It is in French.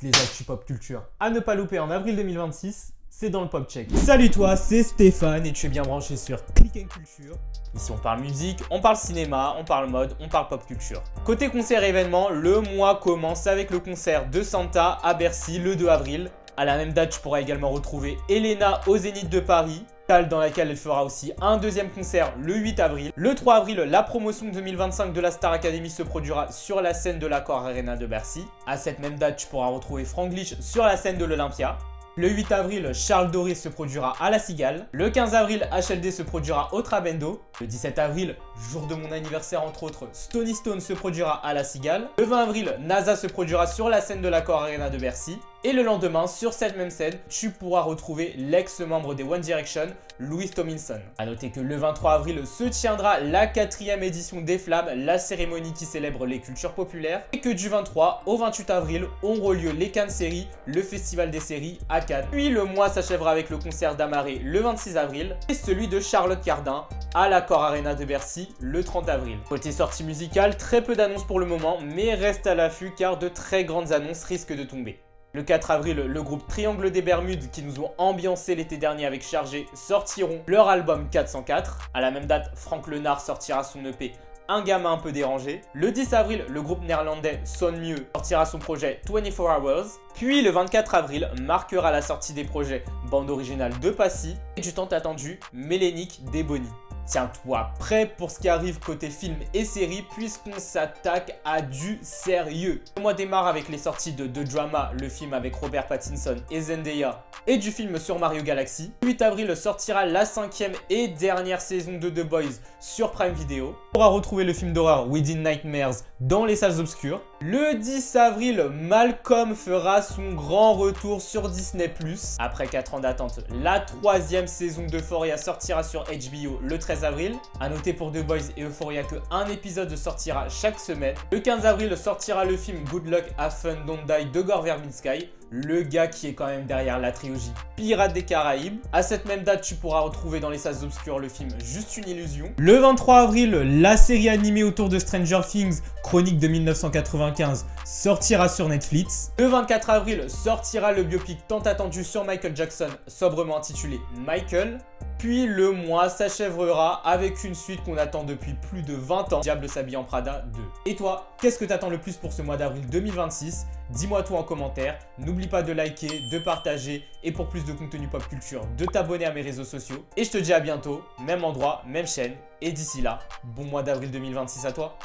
les actus pop culture à ne pas louper en avril 2026, c'est dans le Pop Check. Salut toi, c'est Stéphane et tu es bien branché sur Click & Culture. Ici on parle musique, on parle cinéma, on parle mode, on parle pop culture. Côté concert et événements, le mois commence avec le concert de Santa à Bercy le 2 avril. À la même date, tu pourras également retrouver Elena au Zénith de Paris, salle dans laquelle elle fera aussi un deuxième concert le 8 avril. Le 3 avril, la promotion 2025 de la Star Academy se produira sur la scène de l'Accor Arena de Bercy. À cette même date, tu pourras retrouver Franglish sur la scène de l'Olympia. Le 8 avril, Charles Doré se produira à La Cigale. Le 15 avril, HLD se produira au Trabendo. Le 17 avril, jour de mon anniversaire entre autres, Stony Stone se produira à La Cigale. Le 20 avril, NASA se produira sur la scène de l'Accor Arena de Bercy. Et le lendemain, sur cette même scène, tu pourras retrouver l'ex-membre des One Direction, Louis Tomlinson. A noter que le 23 avril se tiendra la 4e édition des Flammes, la cérémonie qui célèbre les cultures populaires. Et que du 23 au 28 avril auront lieu les Cannes Séries, le festival des séries à Cannes. Puis le mois s'achèvera avec le concert d'Amaré le 26 avril et celui de Charlotte Cardin à l'Accor Arena de Bercy le 30 avril. Côté sortie musicale, très peu d'annonces pour le moment, mais reste à l'affût car de très grandes annonces risquent de tomber. Le 4 avril, le groupe Triangle des Bermudes, qui nous ont ambiancé l'été dernier avec Chargé, sortiront leur album 404. À la même date, Franck Lenard sortira son EP Un gamin un peu dérangé. Le 10 avril, le groupe néerlandais Sonne Mieux sortira son projet 24 Hours. Puis le 24 avril marquera la sortie des projets bande originale de Passy et du tant attendu Mélénique des Bonnie. Tiens-toi prêt pour ce qui arrive côté film et séries puisqu'on s'attaque à du sérieux. Le mois démarre avec les sorties de The Drama, le film avec Robert Pattinson et Zendaya, et du film sur Mario Galaxy. Le 8 avril sortira la 5e et dernière saison de The Boys sur Prime Video. On pourra retrouver le film d'horreur Within Nightmares dans les salles obscures. Le 10 avril, Malcolm fera son grand retour sur Disney+. Après 4 ans d'attente, la 3e saison d'Euphoria sortira sur HBO le 13 avril. A noter pour The Boys et Euphoria que un épisode sortira chaque semaine. Le 15 avril sortira le film Good Luck Have Fun Don't Die de Gore Verbinski, le gars qui est quand même derrière la trilogie Pirates des Caraïbes. À cette même date, tu pourras retrouver dans les salles obscures le film Juste une illusion. Le 23 avril, la série animée autour de Stranger Things, Chronique de 1995, sortira sur Netflix. Le 24 avril, sortira le biopic tant attendu sur Michael Jackson, sobrement intitulé Michael. Puis le mois s'achèvera avec une suite qu'on attend depuis plus de 20 ans, Diable s'habille en Prada 2. Et toi, qu'est-ce que t'attends le plus pour ce mois d'avril 2026? Dis-moi tout en commentaire. N'oublie pas de liker, de partager et pour plus de contenu pop culture, de t'abonner à mes réseaux sociaux. Et je te dis à bientôt, même endroit, même chaîne. Et d'ici là, bon mois d'avril 2026 à toi.